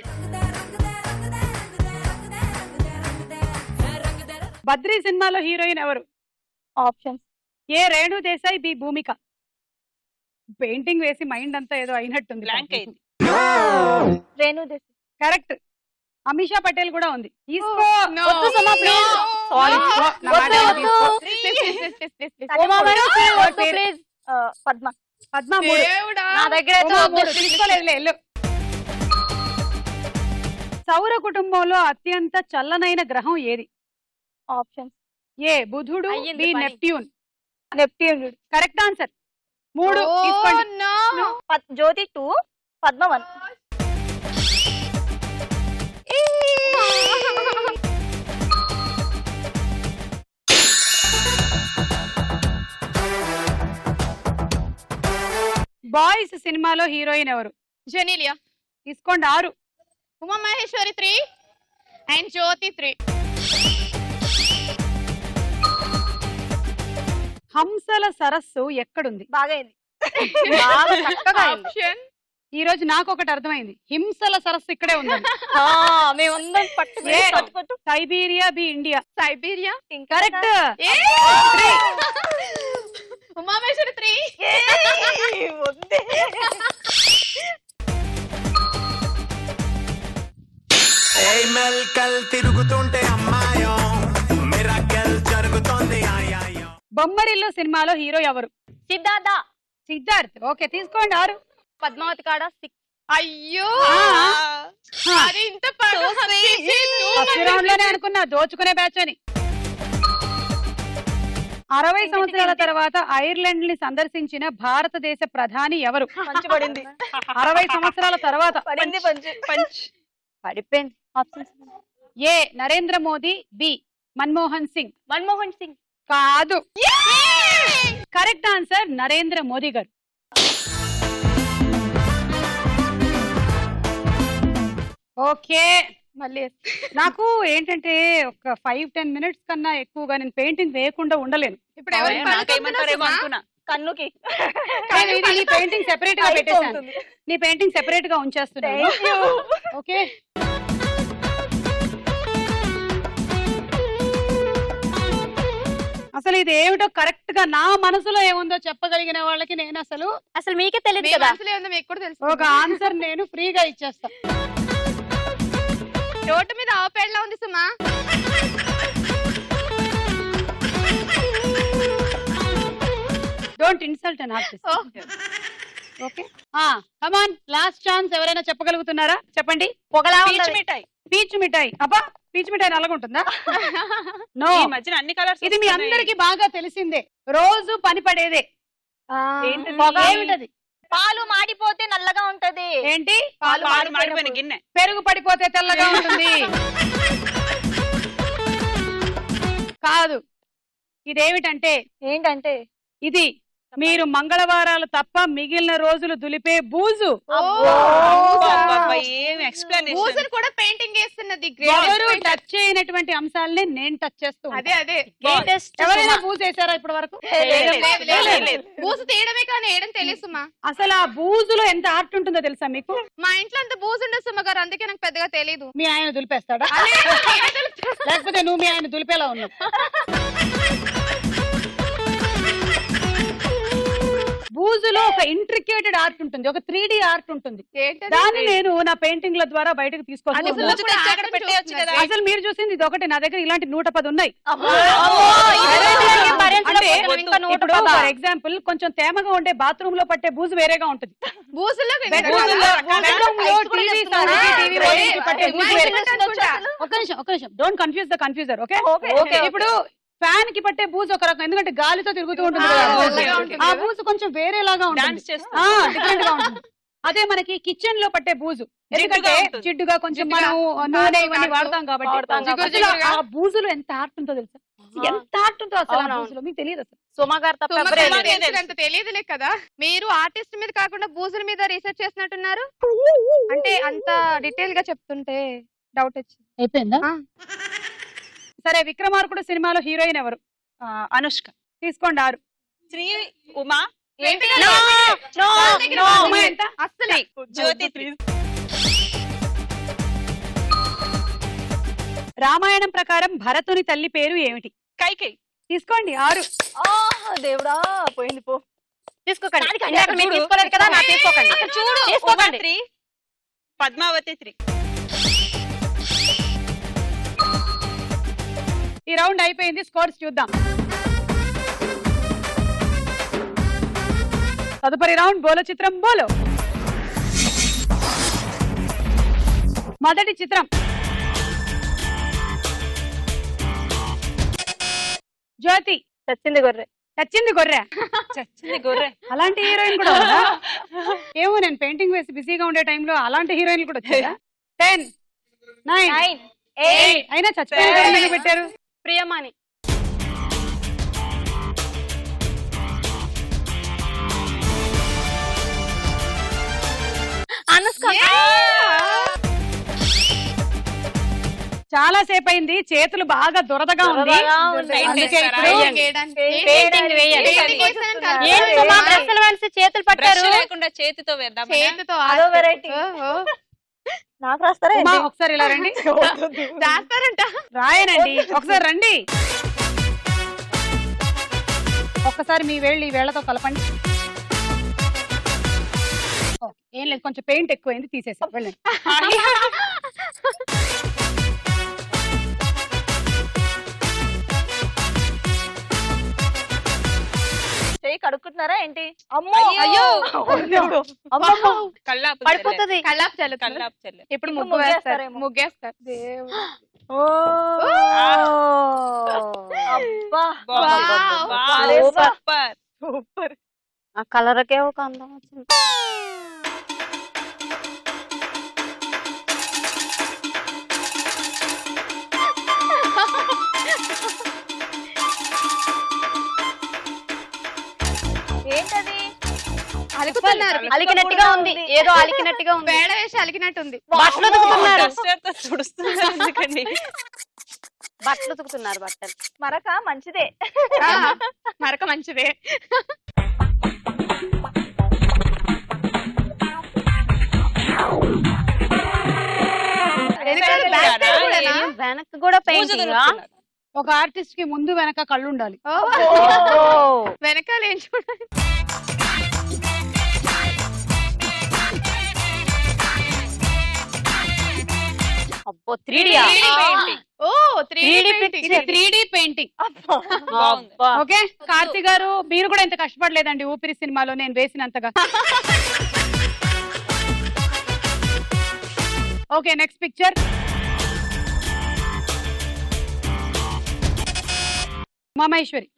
బద్రీ సినిమాలో హీరోయిన్ ఎవరు? Options A Renu Desai, B Bhumika. Painting వేసి మైండ్ అంతా ఏదో అయినట్టుంది. బ్లాంక్ అయింది. రేణు దేశాయ్. కరెక్ట్. అమిషా పటేల్ కూడా ఉంది. తీసుకో. No. వద్దు సుమ, please. Sorry. No. నా మాట తీసుకో. ఉమా మేడం, వద్దు, పేరు? please. పద్మ. పద్మ 3. దేవుడా నా దగ్గర అయితే ఉమా వద్దు. 3. తీసుకోలేదులే, వెళ్ళు. సౌర కుటుంబంలో అత్యంత చల్లనైన గ్రహం ఏది? ఆప్షన్స్. ఏ బుధుడు, అయ్యింది బి పని. Neptune. Neptune. Correct answer. 3 Oh, తీసుకోండి. no. జ్యోతి 2, పద్మ 1. బాయ్స్ సినిమాలో హీరోయిన్ ఎవరు? జెనీలియా, తీసుకోండి. 6. ఉమా మహేశ్వరి 3 అండ్ జ్యోతి 3. హంసల సరస్సు ఎక్కడుంది? బాగా అయింది. బాగా చక్కగా అయింది. ఆప్షన్ ఈ రోజు నాకు ఒకటి అర్థమైంది. హింసల సరస్సు ఇక్కడే ఉంది. మేమందరం పట్టుకుని ఏ? పట్టుకుంటూ Siberia, B India. Siberia. Correct. Uma Maheshwari 3. ఉంది. ఏయ్ మెల్కల్ తిరుగుతుంటే అమ్మాయో మిరాకెల్ జరుగుతోంది ఆయాయో. బొమ్మరిల్లు సినిమాలో హీరో ఎవరు? సిద్ధార్థ. సిద్ధార్థ్. ఓకే, తీసుకోండి. 6. పద్మావతి కాడ 6. అయ్యో ఆ. అది ఇంత పగ చేసి ఫస్ట్ రౌండ్ లోనే అనుకున్నా దోచుకునే బ్యాచ్ అని. 60 సంవత్సరాల తర్వాత ఐర్లాండ్ ని సందర్శించిన భారతదేశ ప్రధాని ఎవరు? మంచి పడింది. 60 సంవత్సరాల తర్వాత. పడింది పంచ్. పడిపోయింది. ఆప్షన్స్. ఏ నరేంద్ర మోదీ, బి మన్మోహన్ సింగ్. మన్మోహన్ సింగ్. కాదు. కరెక్ట్ ఆన్సర్ నరేంద్ర మోదీ గారు. ఓకే, మళ్ళీ నాకు ఏంటంటే ఒక 5-10 మినిట్స్ కన్నా ఎక్కువగా నేను పెయింటింగ్ వేయకుండా ఉండలేను. ఇప్పుడు ఎవరు నాకేమంటారేమో అనుకున్నా. కన్నుకి. నేను ఇది నీ పెయింటింగ్ సెపరేట్ గా పెట్టేశాను. ఉంటుంది. నీ పెయింటింగ్ సెపరేట్ గా ఉంచేస్తున్నాను. Thank you. ఓకే, అసలు ఇది ఏమిటో కరెక్ట్ గా నా మనసులో ఏముందో చెప్పగలిగిన వాళ్ళకి నేను అసలు అసలు మీకే తెలియదు మీ కదా. మనసులో ఉందో మీకు కూడా తెలుసు. ఒక ఆన్సర్ నేను ఫ్రీగా ఇచ్చేస్తా. రోడ్డు మీద ఆపేడ్లా ఉంది సుమా. Don't insult an artist. Okay, come on, last chance. ఎవరైనా చెప్పగలుగుతున్నారా? చెప్పండి. పొగలా పీచు ఉంటది. మిఠాయి. పీచు మిఠాయి. అబ్బా, పీచు మిఠాయి నల్లగుంటుందా? నో, ఈ మధ్యన అన్ని కలర్స్ ఇది మీ అందరికి బాగా తెలిసిందే, రోజు పని పడేదే. ఏంటిది? పొగ. ఏమిటది? పాలు మాడిపోతే నల్లగా ఉంటది. ఏంటి? పాలు మాడిపోయిన గిన్నె. పెరుగు పడిపోతే తెల్లగా ఉంటుంది. కాదు, ఇదేమిటంటే ఏంటంటే ఇది మీరు మంగళవారాలు తప్ప మిగిలిన రోజులు దులిపే బూజు. అబ్బబ్బబ్బా, ఏం ఎక్స్ప్లెనేషన్. బూజును కూడా పెయింటింగ్ వేస్తున్నది. ఎవరు టచ్ చేయనటువంటి అంశాలని నేను టచ్ చేస్తూ ఉంటాను. అదే ఎవరైనా బూజు వేసారా ఇప్పటి వరకు? బూజు తీయడమే కానీ వేయడం తెలియదు సుమా. అసలు ఆ బూజులో ఎంత ఆర్ట్ ఉంటుందో తెలుసా మీకు? మా ఇంట్లో అంత బూజు ఉండదు సుమ గారు, అందుకే నాకు పెద్దగా తెలీదు. మీ ఆయన దులిపేస్తాడా? లేకపోతే నువ్వు మీ ఆయన దులిపేలా ఉన్నావు? బూజులో ఒక ఇంట్రికేటెడ్ ఆర్ట్ ఉంటుంది, ఒక 3D ఆర్ట్ ఉంటుంది. ఏంటది? దాన్ని నేను నా పెయింటింగ్ల ద్వారా బయటకు అది తీసుకొస్తాను. బూజు తెచ్చి అక్కడ పెట్టేయొచ్చు కదా. అసలు మీరు చూసింది ఇది ఒకటి, నా దగ్గర ఇలాంటి 110 ఉన్నాయి. అంటే ఇప్పుడు ఫర్ ఎగ్జాంపుల్ కొంచెం తేమగా ఉండే బాత్రూమ్ లో పట్టే బూజు వేరేగా ఉంటుంది. బూజులో Bedroom లో TV పట్టే బూజు వేరే. ఒక నిమిషం, డోంట్ కన్ఫ్యూజ్ ద కన్ఫ్యూజర్. ఓకే, ఇప్పుడు ఫ్యాన్ కి పట్టే బూజు ఒక రకం, ఎందుకంటే గాలితో తిరుగుతూ ఉంటుంది కదా. చల్లగా ఉంటుంది ఆ కదా. బూజు కొంచెం వేరేలాగా ఉంటుంది, డాన్స్ చేస్తూ. డిఫరెంట్ గా ఉంటుంది. అదే మనకి కిచెన్ లో పట్టే బూజు ఎందుకంటే ఉంటుంది. జిడ్డుగా కొంచెం మనం నూనె ఇవన్నీ వాడతాం కాబట్టి జిగురు అసలు జిగురుగా. ఆ బూజులో ఎంత ఆర్ట్ ఉంటుందో తెలుసా? ఎంత ఆర్ట్ ఉంటుందో అసలు ఆ బూజులో మీకు తెలియదు అసలు. సుమ గారు తప్ప ఎవరు సుమ తెలియదు. గారికి అంత తెలియదులే కదా. మీరు ఆర్టిస్ట్ మీద కాకుండా బూజుల మీద రీసెర్చ్ చేసినట్టున్నారు. అంటే అంత డీటెయిల్ గా చెప్తుంటే డౌట్ వచ్చింది. అయిపోయిందా? ఆ. సరే, విక్రమార్కుడు సినిమాలో హీరోయిన్ ఎవరు? అనుష్క. తీసుకోండి. 6. శ్రీ ఉమా. ఏంటి? No, no, no. ఉమా ఎంత? అస్సలు జ్యోతి 3. రామాయణం ప్రకారం భరతుని తల్లి పేరు ఏమిటి? కైకేయి. తీసుకోండి. 6. దేవుడా పోయింది పో. తీసుకోకండి. చూడు. ఇందాక మీరు తీసుకోలేదు కదా, నా తీసుకోకండి. చూడు, తీసుకోకండి. ఉమా 3, పద్మావతి 3. ఈ రౌండ్ అయిపోయింది, స్కోర్స్ చూద్దాం. తదుపరి రౌండ్ బోలో చిత్రం బోలో. మొదటి చిత్రం జ్యోతి. చచ్చింది గొర్రె. చచ్చింది గొర్రె. చచ్చింది గొర్రె. అలాంటి హీరోయిన్ కూడా ఉందా? ఏమో నేను పెయింటింగ్ వేసి బిజీగా ఉండే టైంలో అలాంటి హీరోయిన్లు కూడా వచ్చారా? 10 9 8 అయినా చచ్చిపోయిన పెట్టారు. ప్రియమాని. అనుష్క. చాలా సేపు అయింది, చేతులు బాగా దురదగా ఉంది. దురదగా ఉంది. అందుకే ఇప్పుడు పెయింటింగ్ వేయాలి. ఏంటి సుమా, డ్రెస్సులు వేసి చేతులు పట్టారు. బ్రష్ లేకుండా చేతితో వేద్దాం. చేతితో అదో వెరైటీ. నాకు రాస్తారా ఉమా, ఏంటి? ఒకసారి ఇలా రండి. దాస్తారంట. రాయనండి, ఒకసారి రండి. ఒక్కసారి మీ వేళ్ళు ఈ వేళ్లతో కలపండి. ఓ, ఏం లేదు, కొంచెం పెయింట్ ఎక్కువైంది, తీసేసాం, వెళ్ళండి. చెయ్యి కడుక్కుంటున్నారా ఏంటి? అమ్మో అయ్యో. అమ్మమ్మో. కల్లాపు పడిపోతుంది. కల్లాపు చల్లు. కల్లాపు చెల్లె. ఇప్పుడు ఇప్పుడు ముగ్గు వేస్తారు. ముగ్గేస్తారేమో. ముగ్గేస్తారు. ఓ. అబ్బా. సూపర్. సూపర్. ఆ కలర్కే ఒక అందం వచ్చింది. ఏంటది? అలుకుతున్నారు. అలికినట్టుగా ఉంది, ఏదో అలికినట్టుగా ఉంది. పేడ వేసి అలికినట్టుంది. బట్టలు ఉతుకుతున్నారు. డస్టర్తో తుడుస్తున్నారు ఎందుకండి? బట్టలు ఉతుకుతున్నారు. బట్టలు మరక మంచిదే. ఆ, మరక మంచిదే. వెనకాల back side కూడానా? వెనక్కి కూడా పెయింటింగ్. ఒక ఆర్టిస్ట్ కి ముందు వెనక కళ్ళు ఉండాలి. వెనకాల ఏం చూడాలి? అబ్బో 3D. 3D painting. ఓ 3D painting. ఇది 3D పెయింటింగ్. బాగుంది. ఓకే, కార్తీ గారు మీరు కూడా ఇంత కష్టపడలేదండి ఊపిరి సినిమాలో నేను వేసినంతగా. Okay, next picture. Umamaheshwari.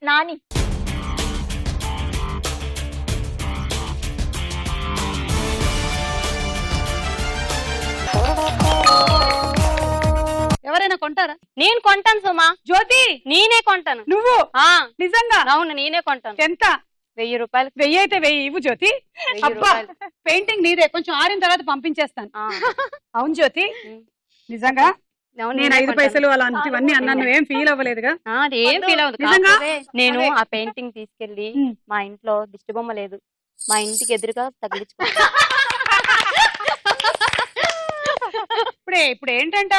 Nani. ఎవరైనా కొంటారా? నేను కొంటాను సుమా. జ్యోతి, నేనే కొంటాను. నువ్వు ఆ నిజంగా? అవును, నేనే కొంటాను. ఎంత? 1000 రూపాయలు. 1000 అయితే 1000 ఇవ్వు జ్యోతి. 1000 అబ్బా, రూపాయలు. పెయింటింగ్ నీదే, కొంచెం ఆరిన తర్వాత పంపించేస్తాను. ఆ, అవును జ్యోతి, నిజంగా అవును, నేను నేనే 5 కొంటాను. పైసలు అలాంటివన్నీ అన్నాను, నువ్వేం ఫీల్ అవ్వలేదుగా? ఆ, అది ఏం ఫీల్ అవుతుంది. నిజంగా? కాకపోతే నేను ఆ పెయింటింగ్ తీసుకెళ్లి మా ఇంట్లో దిష్టి బొమ్మ లేదు, మా ఇంటికి ఎదురుగా తగిలించుకుంటా. ఇప్పుడు ఏంటంట,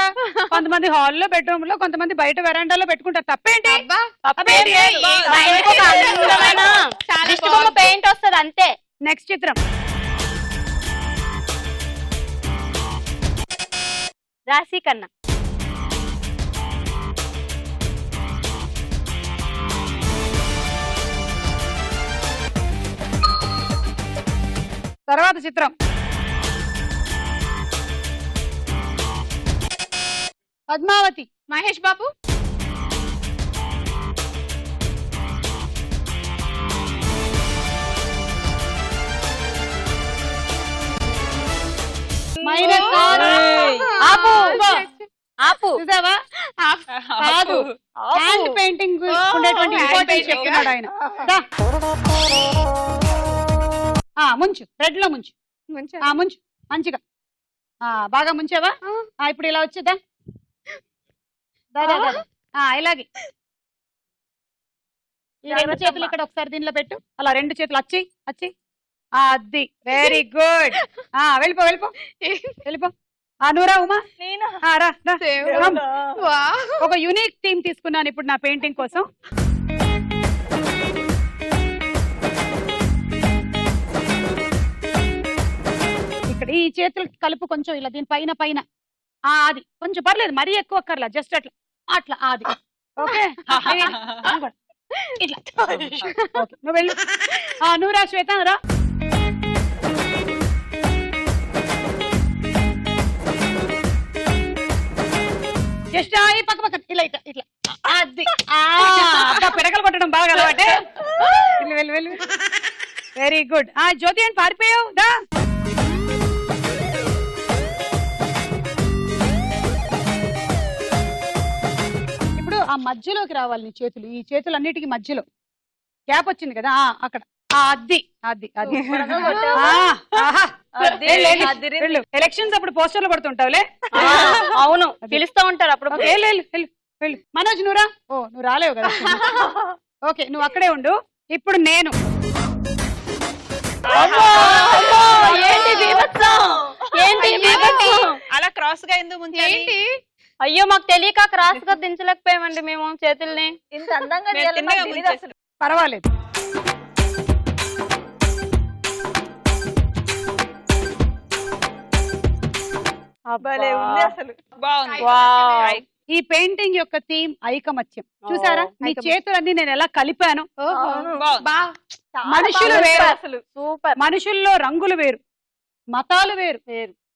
కొంతమంది హాల్లో బెడ్రూమ్ లో, కొంతమంది బయట వెరాండాలో పెట్టుకుంటారు, తప్పేంటి? అబ్బా, తప్పేం లేదు. మా ఇంటికి ఒక అందమైన చాలా దిష్టి బొమ్మ పెయింట్ వస్తుంది అంతే. నెక్స్ట్ చిత్రం. రాశి కన్నా. తర్వాత చిత్రం. పద్మావతి. మహేష్ బాబు. మైనస్ ఆపు ఆపు. చూసావా? కాదు, హ్యాండ్ పెయింటింగ్ ఉండేటువంటి ఇంపార్టెన్స్ చెప్తున్నాడు ఆయన. దా. ముంచు, రెడ్ లో ముంచు. ముంచు మంచిగా. బాగా ముంచావా? ఇప్పుడు ఇలా వచ్చేదా? ఇలాగే ఈ 2 చేతులు ఇక్కడ ఒకసారి దీనిలో పెట్టు, అలా 2 చేతులు వచ్చి వచ్చి. అది వెరీ గుడ్. వెళ్ళిపో వెళ్ళిపో వెళ్ళిపో. నువ్వురా ఉమా. రా రా. ఒక యూనిక్ టీమ్ తీసుకున్నాను ఇప్పుడు నా పెయింటింగ్ కోసం. ఇక్కడ ఈ చేతులు కలుపు కొంచెం ఇలా దీని పైన పైన. అది కొంచెం పర్లేదు, మరీ ఎక్కువ అక్కర్లా, జస్ట్ అట్లా అట్లా. అది ఓకే ఇట్లా ఓకే, నువ్వు వెళ్ళు. నువ్వు రా శ్వేత రా. జస్ట్ ఈ పక్క పక్క ఇలా ఇట్లా ఇట్లా అది పిడకలు కొట్టడం బాగా అలవాటే. వెళ్ళు వెళ్ళు. Very good. జ్యోతి అని పారిపోయావు దా. ఇప్పుడు ఆ మధ్యలోకి రావాలి నీ చేతులు, ఈ చేతులు అన్నిటికీ మధ్యలో గ్యాప్ వచ్చింది కదా అక్కడ. అది అది అది ఎలక్షన్స్ అప్పుడు పోస్టర్లు పడుతుంటావులే. అవును, పిలుస్తూ ఉంటారు అప్పుడు. వెళ్ళు. మనోజ్ నువ్వురా. నువ్వు రాలేవు కదా. ఓకే, నువ్వు అక్కడే ఉండు. ఇప్పుడు నేను అలా క్రాస్ గా ఎందుకు ఏంటి? అయ్యో, మాకు తెలియక క్రాస్ గా దించలేకపోయామండి మేము చేతుల్ని. ఇంత అందంగా అసలు. పర్వాలేదు. అసలు బాగుంది. ఈ పెయింటింగ్ యొక్క థీమ్ ఐకమత్యం. చూసారా మీ చేతులన్నీ నేను ఎలా కలిపాను. మనుషులు వేరు అసలు సూపర్. మనుషుల్లో రంగులు వేరు, మతాలు వేరు,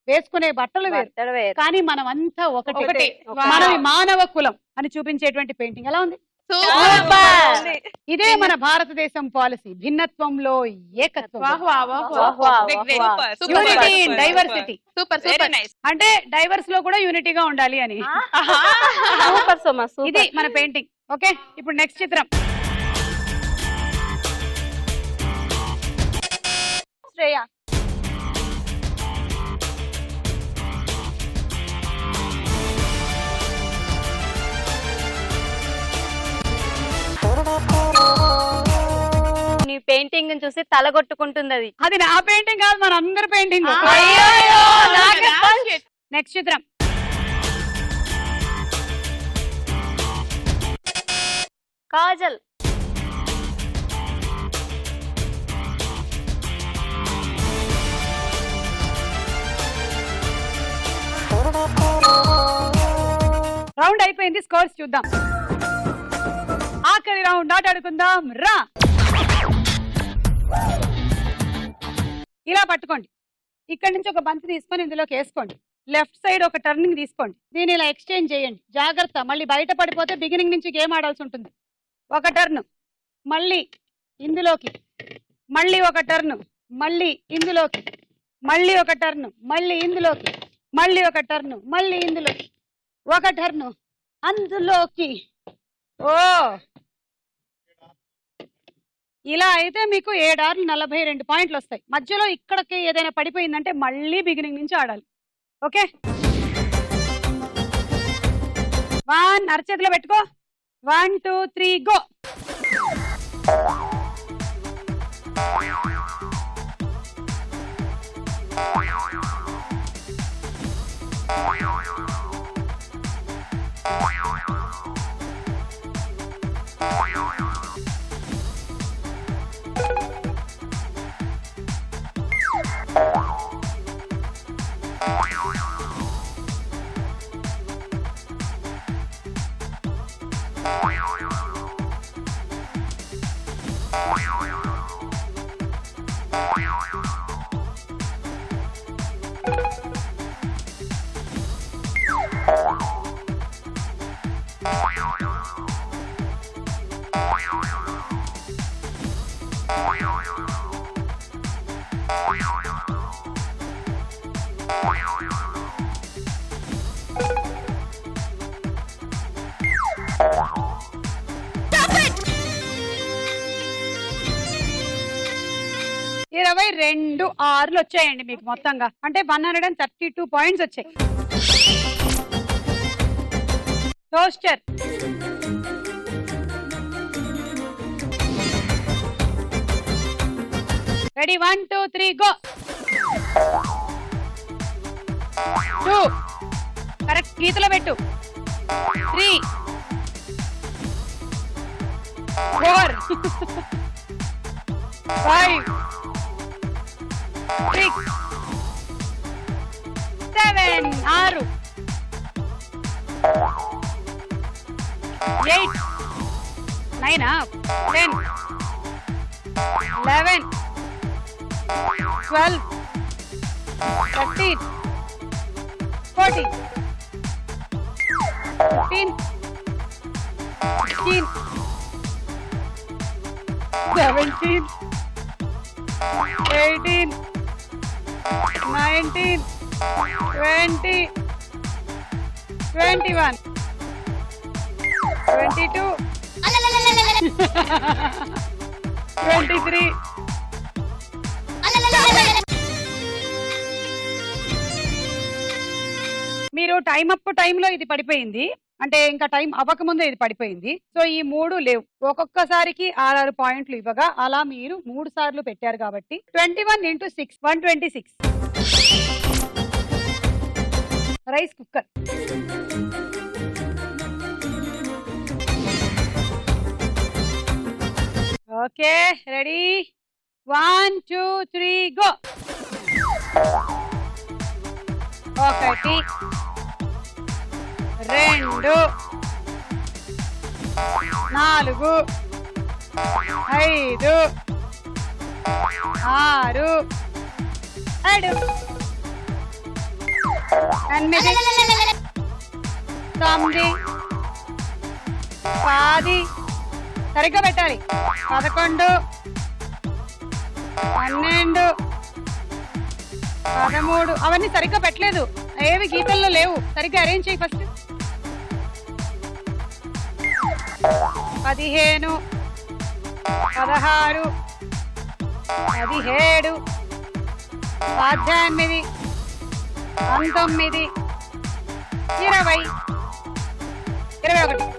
వేసుకునే బట్టలు వేరు, కానీ మనం అంతా ఒకటి. మనది మానవ కులం అని చూపించేటువంటి పెయింటింగ్ ఎలా ఉంది. ఇదే మన భారతదేశం పాలసీ, భిన్నత్వంలో ఏకత్వం, యూనిటీ ఇన్ డైవర్సిటీ. అంటే డైవర్స్ లో కూడా యూనిటీగా ఉండాలి అని. ఇది మన పెయింటింగ్. ఓకే, ఇప్పుడు నెక్స్ట్ చిత్రం. శ్రేయ. నీ పెయింటింగ్ చూసి తలగొట్టుకుంటుంది అది. అది నా పెయింటింగ్ కాదు, మన అందరి పెయింటింగ్. నెక్స్ట్ చిత్రం. కాజల్. రౌండ్ అయిపోయింది, స్కోర్స్ చూద్దాం. ఆఖరి రౌండ్ ఆట ఆడుకుందాం రా. ఇలా పట్టుకోండి, ఇక్కడ నుంచి ఒక బంతి తీసుకొని ఇందులోకి వేసుకోండి. లెఫ్ట్ సైడ్ ఒక టర్నింగ్ తీసుకోండి, దీన్ని ఇలా ఎక్స్చేంజ్ చేయండి. జాగ్రత్త, మళ్ళీ బయట పడిపోతే బిగినింగ్ నుంచి గేమ్ ఆడాల్సి ఉంటుంది. ఒక టర్న్, మళ్ళీ ఇందులోకి, మళ్ళీ ఒక టర్న్, మళ్ళీ ఇందులోకి, మళ్ళీ ఒక టర్న్, మళ్ళీ ఇందులోకి, మళ్ళీ ఒక టర్న్, మళ్ళీ ఇందులోకి, ఒక టర్న్ అందులోకి. ఇలా అయితే మీకు 7 ఆర్లు 42 పాయింట్లు వస్తాయి. మధ్యలో ఇక్కడికి ఏదైనా పడిపోయిందంటే మళ్ళీ బిగినింగ్ నుంచి ఆడాలి. ఓకే, 1 అరచేతిలో పెట్టుకో. 1 2 3 గో. రెండు ఆర్లు వచ్చాయండి మీకు మొత్తంగా, అంటే 132 పాయింట్స్ వచ్చాయి. Toaster, ready 1 2 3 go. 2 కరెక్ట్ గీతలో పెట్టు. 3 4 5 6 7 6 8 9 10 11 12 13 14 15 16 17 18 19 20 21 22 23 మీరు టైం అప్ టైంలో ఇది పడిపోయింది, అంటే ఇంకా టైం అవ్వకముందే ఇది పడిపోయింది. సో ఈ 3 లేవు. ఒక్కొక్కసారికి 6 పాయింట్లు ఇవ్వగా అలా మీరు 3 సార్లు పెట్టారు కాబట్టి 21 into 6 126. Rice cooker. Okay ready 1 2 3 go. 1 2 4 5 6 7 8 9 10 సరిగ్గా పెట్టాలి 11 12 13 అవన్నీ సరిగ్గా పెట్టలేదు, ఏవి గీతల్లో లేవు, సరిగ్గా అరేంజ్ చేయి ఫస్ట్. 15 16 17 18 19 20 21 22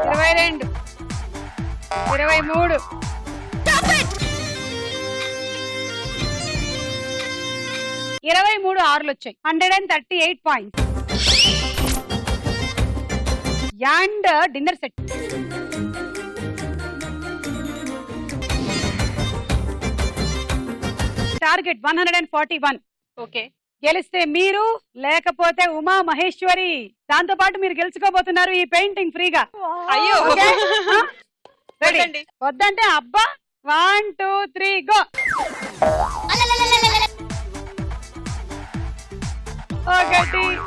23 23 6లు వచ్చాయి. 138 points. And dinner set. Target 141. Okay, గెలిస్తే మీరు, లేకపోతే ఉమా మహేశ్వరి. దాంతో పాటు మీరు గెలుచుకోబోతున్నారు ఈ పెయింటింగ్ ఫ్రీగా. అయ్యో రెడీ? వద్దండి. వద్దంటే అబ్బా. 1 2 3 గో. 1 2 3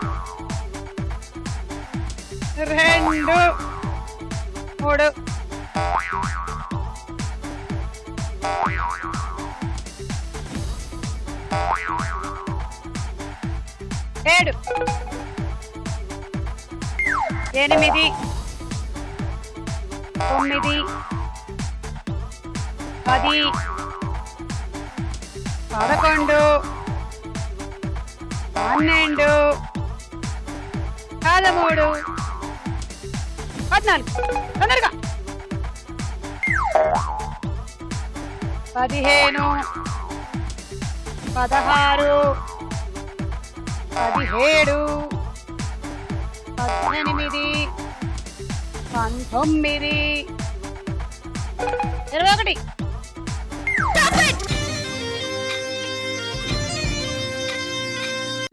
7 8 9 10 11 12 13 14 తొందరగా 15 16 17 18 19 21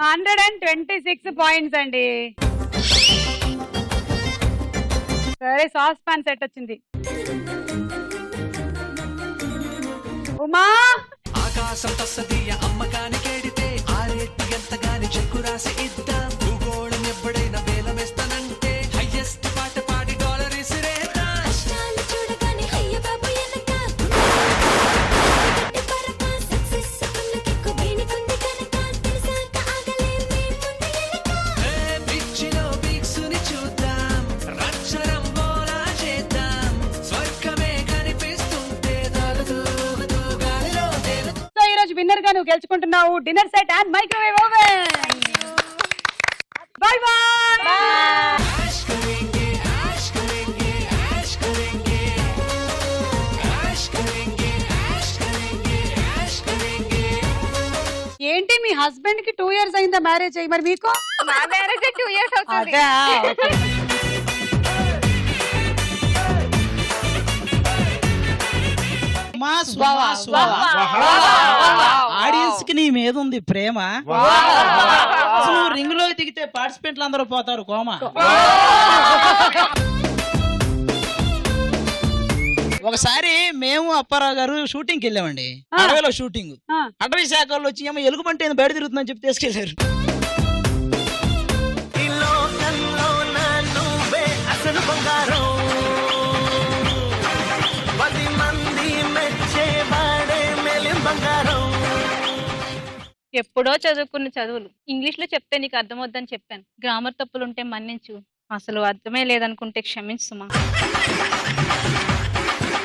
126 పాయింట్స్ అండి. సరే, సాస్ పాన్ సెట్ వచ్చింది. ఉమా ఆకాశం తస్సదీయ అమ్మకానికేడితే ఆరేట్టు ఎంతగాని చెక్కు రాసి ఇద్దాం. భూగోళం ఎప్పుడైనా వేలమేస్తానంటే హైయెస్ట్ పాట పాడి డాలర్ ఇసిరేద్దాం. ఏ పిచ్చిలో వీక్సుని చూద్దాం, రచ్చరం బోలా చేద్దాం. స్వర్గమే కనిపిస్తుంటే దొరుకుతూ గాలిలో తేలుతూ. సో ఈ రోజు విన్నర్ గా నువ్వు గెలుచుకుంటున్నావు dinner set and microwave oven. Bye bye. ऐश करेंगे ऐश करेंगे ऐश करेंगे ऐश करेंगे ऐश करेंगे ऐश करेंगे. ఏంటి మీ హస్బెండ్ కి 2 years అయిందా మ్యారేజ్ అయ్యి? మరి మీకు? నా మ్యారేజ్ 2 years అవుతుంది. అదే ఓకే. ఆడియన్స్ కి నీ మీద ఉంది ప్రేమ. నువ్వు రింగ్ లో దిగితే పార్టిసిపెంట్లు అందరూ పోతారు కోమా. ఒకసారి మేము అప్పారావు గారు షూటింగ్కి వెళ్ళామండి. అడవిలో షూటింగ్. అటవీ శాఖ వాళ్ళు వచ్చి ఏమో ఎలుగుబంటి బయట తిరుగుతుందని చెప్పి తీసుకెళ్లారు. ఎప్పుడో చదువుకున్న చదువులు ఇంగ్లీష్ లో చెప్తే నీకు అర్థమవుద్దని చెప్పాను. గ్రామర్ తప్పులుంటే మన్నించు, అసలు అర్థమే లేదనుకుంటే క్షమించు సుమా.